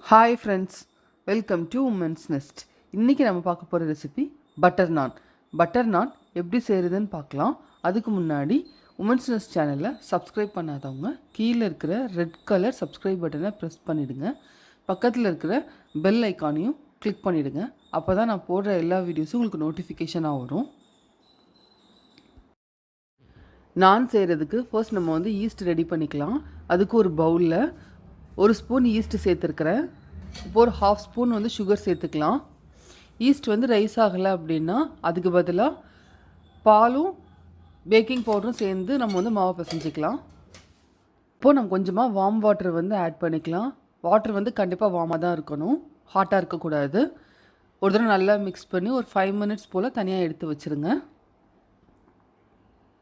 Hi friends, welcome to women's nest. இன்றைக்கி நம்ம பார்க்க போகிற ரெசிபி பட்டர் நான். பட்டர் நான் எப்படி செய்கிறதுன்னு பார்க்கலாம். அதுக்கு முன்னாடி உமன்ஸ் நெஸ்ட் சேனலை சப்ஸ்கிரைப் பண்ணாதவங்க கீழே இருக்கிற ரெட் கலர் சப்ஸ்கிரைப் பட்டனை ப்ரெஸ் பண்ணிவிடுங்க. பக்கத்தில் இருக்கிற பெல் ஐக்கானையும் கிளிக் பண்ணிவிடுங்க. அப்போ தான் நான் போடுற எல்லா வீடியோஸும் உங்களுக்கு நோட்டிஃபிகேஷனாக வரும். நான் செய்கிறதுக்கு ஃபர்ஸ்ட் நம்ம ஈஸ்ட் ரெடி பண்ணிக்கலாம். அதுக்கு ஒரு பவுலில் 1 ஸ்பூன் ஈஸ்ட்டு சேர்த்துருக்குறேன். இப்போ ஒரு 1/2 ஸ்பூன் சுகர் சேர்த்துக்கலாம். ஈஸ்ட் ரைஸ் ஆகலை அப்படின்னா அதுக்கு பதிலாக பாலும் பேக்கிங் பவுடரும் சேர்ந்து நம்ம மாவை பிசைஞ்சிக்கலாம். இப்போது நம்ம கொஞ்சமாக வார்ம் வாட்டர் ஆட் பண்ணிக்கலாம். வாட்டர் கண்டிப்பாக வார்மாக தான் இருக்கணும், ஹாட்டாக இருக்கக்கூடாது. ஒரு தடவை நல்லா மிக்ஸ் பண்ணி ஒரு 5 மினிட்ஸ் போல் தனியாக எடுத்து வச்சுருங்க.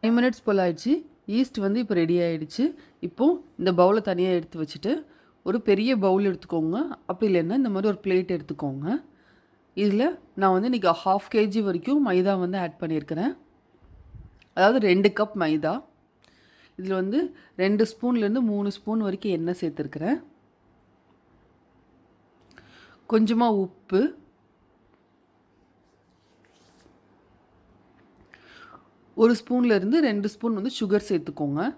5 மினிட்ஸ் போல் ஆயிடுச்சு. ஈஸ்ட் இப்போ ரெடி ஆகிடுச்சு. இப்போது இந்த பவுலை தனியாக எடுத்து வச்சுட்டு ஒரு பெரிய பவுல் எடுத்துக்கோங்க. அப்படி இல்லைன்னா இந்த மாதிரி ஒரு பிளேட் எடுத்துக்கோங்க. இதில் நான் இன்றைக்கி 1/2 kg வரைக்கும் மைதா ஆட் பண்ணியிருக்கிறேன். அதாவது 2 கப் மைதா. இதில் 2 ஸ்பூன்லேருந்து 3 ஸ்பூன் வரைக்கும் எண்ணெய் சேர்த்துருக்குறேன். கொஞ்சமாக உப்பு, ஒரு ஸ்பூன்லேருந்து 2 ஸ்பூன் சுகர் சேர்த்துக்கோங்க.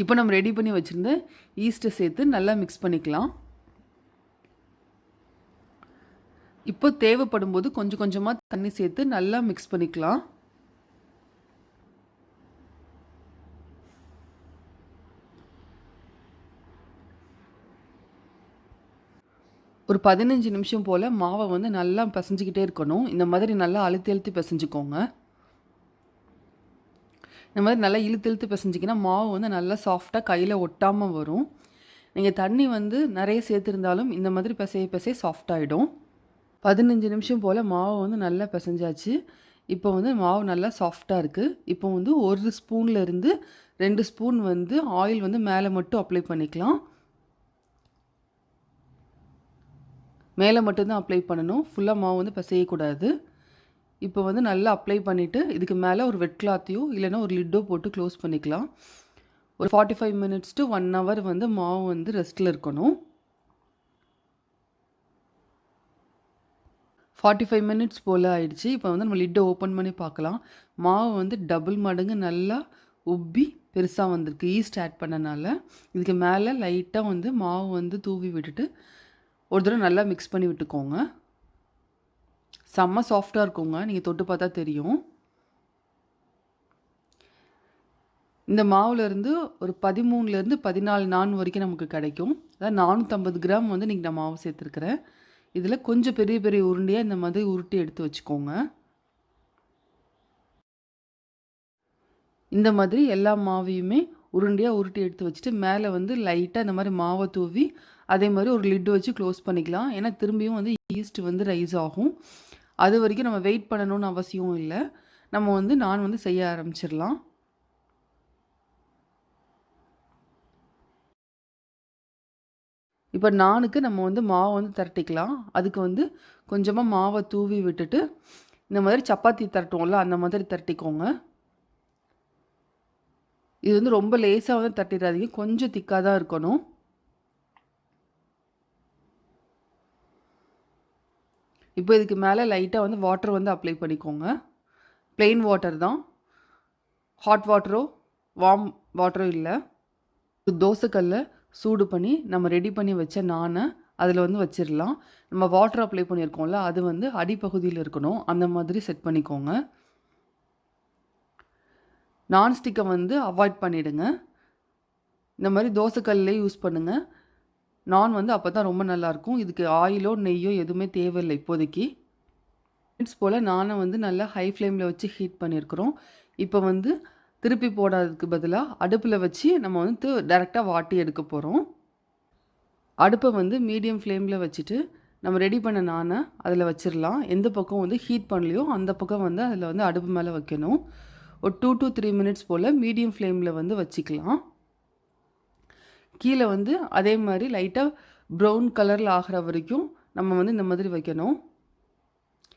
இப்போ நம்ம ரெடி பண்ணி வச்சுருந்த ஈஸ்ட்டை சேர்த்து நல்லா மிக்ஸ் பண்ணிக்கலாம். இப்போ தேவைப்படும் போது கொஞ்சம் கொஞ்சமாக தண்ணி சேர்த்து நல்லா மிக்ஸ் பண்ணிக்கலாம். ஒரு 15 நிமிஷம் போல் மாவை நல்லா பிசைஞ்சிக்கிட்டே இருக்கணும். இந்த மாதிரி நல்லா அழுத்தி அழுத்தி பிசைஞ்சிக்கோங்க. இந்த மாதிரி நல்லா இழுத்து பிசைஞ்சிங்கன்னா மாவு நல்லா சாஃப்டாக கையில் ஒட்டாமல் வரும். நீங்கள் தண்ணி நிறைய சேர்த்துருந்தாலும் இந்த மாதிரி பிசைய சாஃப்டாகிடும். 15 நிமிஷம் போல் மாவு நல்லா பிசைஞ்சாச்சு. இப்போ மாவு நல்லா சாஃப்டாக இருக்குது. இப்போ 1 ஸ்பூன்லேருந்து 2 ஸ்பூன் ஆயில் மேலே மட்டும் அப்ளை பண்ணிக்கலாம். மேலே மட்டும்தான் அப்ளை பண்ணணும், ஃபுல்லாக மாவு பிசையக்கூடாது. இப்போ நல்லா அப்ளை பண்ணிவிட்டு இதுக்கு மேலே ஒரு வெட் கிளாத்தையோ இல்லைன்னா ஒரு லிட்டோ போட்டு க்ளோஸ் பண்ணிக்கலாம். ஒரு 45 மினிட்ஸ் டு 1 hour மாவு ரெஸ்ட்டில் இருக்கணும். 45 மினிட்ஸ் போல் ஆயிடுச்சு. இப்போ நம்ம லிட்டை ஓப்பன் பண்ணி பார்க்கலாம். மாவு டபுள் மடங்கு நல்லா உப்பி பெருசாக வந்திருக்கு ஈஸ்ட் ஆட் பண்ணனால. இதுக்கு மேலே லைட்டாக மாவு தூவி விட்டுட்டு ஒரு தடவை நல்லா மிக்ஸ் பண்ணி விட்டுக்கோங்க. செம்ம சாஃப்டாக இருக்குங்க, நீங்கள் தொட்டு பார்த்தா தெரியும். இந்த மாவுலேருந்து ஒரு 13லேருந்து 14 நான் வரைக்கும் நமக்கு கிடைக்கும். அதாவது 450 கிராம் இன்றைக்கி நான் மாவு சேர்த்துருக்குறேன். இதில் கொஞ்சம் பெரிய பெரிய உருண்டையாக இந்த மாதிரி உருட்டி எடுத்து வச்சுக்கோங்க. இந்த மாதிரி எல்லா மாவையுமே உருண்டையாக உருட்டி எடுத்து வச்சுட்டு மேலே லைட்டாக இந்த மாதிரி மாவை தூவி அதே மாதிரி ஒரு லிட்டு வச்சு க்ளோஸ் பண்ணிக்கலாம். ஏன்னா திரும்பியும் ஈஸ்ட் ரைஸ் ஆகும். அது வரைக்கும் நம்ம வெயிட் பண்ணணும்னு அவசியம் இல்லை. நம்ம நான் செய்ய ஆரம்பிச்சிடலாம். இப்போ நானுக்கு நம்ம மாவை திரட்டிக்கலாம். அதுக்கு கொஞ்சமாக மாவை தூவி விட்டுட்டு இந்த மாதிரி சப்பாத்தி திரட்டுவோம்ல அந்த மாதிரி திரட்டிக்கோங்க. இது ரொம்ப லேசாக தட்டிடாதீங்க, கொஞ்சம் திக்காக தான் இருக்கணும். இப்போ இதுக்கு மேலே லைட்டாக வாட்டர் அப்ளை பண்ணிக்கோங்க. ப்ளெயின் வாட்டர் தான், ஹாட் வாட்டரோ வார்ம் வாட்டரோ இல்லை. தோசைக்கல்லை சூடு பண்ணி நம்ம ரெடி பண்ணி வச்ச நானை அதில் வச்சிடலாம். நம்ம வாட்டர் அப்ளை பண்ணியிருக்கோம்ல அது அடிப்பகுதியில் இருக்கணும், அந்த மாதிரி செட் பண்ணிக்கோங்க. நான்ஸ்டிக்கை அவாய்ட் பண்ணிவிடுங்க. இந்த மாதிரி தோசைக்கல்லே யூஸ் பண்ணுங்கள். நான் அப்போ தான் ரொம்ப நல்லாயிருக்கும். இதுக்கு ஆயிலோ நெய்யோ எதுவுமே தேவையில்லை இப்போதைக்கு. மினிட்ஸ் போல் நானை நல்லா ஹை ஃப்ளேமில் வச்சு ஹீட் பண்ணியிருக்கிறோம். இப்போ திருப்பி போடாததுக்கு பதிலாக அடுப்பில் வச்சு நம்ம டைரெக்டாக வாட்டி எடுக்க போகிறோம். அடுப்பை மீடியம் ஃப்ளேமில் வச்சுட்டு நம்ம ரெடி பண்ண நானை அதில் வச்சிடலாம். எந்த பக்கம் ஹீட் பண்ணலையோ அந்த பக்கம் அதில் அடுப்பு மேலே வைக்கணும். ஒரு 2 to 3 மினிட்ஸ் போல் மீடியம் ஃப்ளேமில் வச்சுக்கலாம். கீழே அதே மாதிரி லைட்டாக ப்ரௌன் கலரில் ஆகிற வரைக்கும் நம்ம இந்த மாதிரி வைக்கணும்.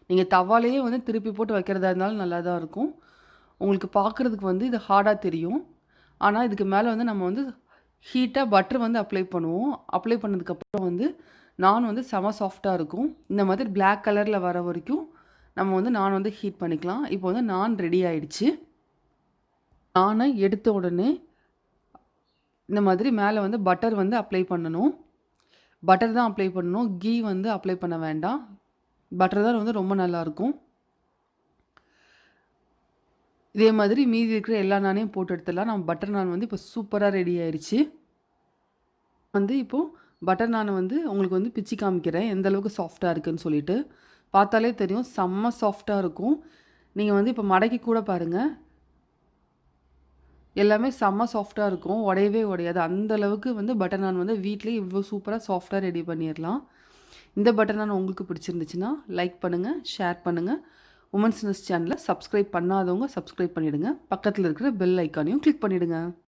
நீங்கள் தவாலையே திருப்பி போட்டு வைக்கிறதா இருந்தாலும் நல்லா தான் இருக்கும். உங்களுக்கு பார்க்குறதுக்கு இது ஹார்டாக தெரியும். ஆனால் இதுக்கு மேலே நம்ம ஹீட்டா பட்டர் வந்து அப்ளை பண்ணுவோம். அப்ளை பண்ணதுக்கப்புறம் வந்து நான் வந்து செம சாஃப்ட்டா இருக்கும். இந்த மாதிரி பிளாக் கலர்ல வர வரைக்கும் நம்ம வந்து நான் வந்து ஹீட் பண்ணிக்கலாம். இப்போ வந்து நான் ரெடி ஆயிடுச்சு. நான எடுத்த உடனே இந்த மாதிரி மேல வந்து பட்டர் வந்து அப்ளை பண்ணணும். பட்டர் தான் அப்ளை பண்ணணும். கீ வந்து அப்ளை பண்ண வேண்டாம். பட்டர் தான் வந்து ரொம்ப நல்லாயிருக்கும். இதே மாதிரி மீதி இருக்கிற எல்லா நானையும் போட்டு எடுத்துடலாம். நம்ம பட்டர் நான் வந்து இப்போ சூப்பரா ரெடி ஆயிருச்சு. வந்து இப்போ பட்டர் நான் வந்து உங்களுக்கு வந்து பிச்சு காமிக்கிறேன். எந்த அளவுக்கு சாஃப்ட்டா இருக்குன்னு சொல்லிட்டு. பார்த்தாலே தெரியும் செம்ம சாஃப்ட்டா இருக்கும். நீங்க வந்து இப்போ மடக்கி கூட பாருங்க. எல்லாமே செம்ம சாஃப்ட்டா இருக்கும். உடையவே உடையாது. அந்த அளவுக்கு வந்து பட்டர் நான் வந்து வீட்லயே இவ்ளோ சூப்பரா சாஃப்ட்டா ரெடி பண்ணிறலாம். இந்த பட்டர் நான் உங்களுக்கு பிடிச்சிருந்துச்சுன்னா, லைக் பண்ணுங்க, ஷேர் பண்ணுங்க. உமன்ஸ் நெஸ்ட் சேனல சப்ஸ்கிரைப் பண்ணாதவங்க சப்ஸ்கிரைப் பண்ணிடுங்க. பக்கத்துல இருக்கிற பெல் ஐகானையும் கிளிக் பண்ணிடுங்க.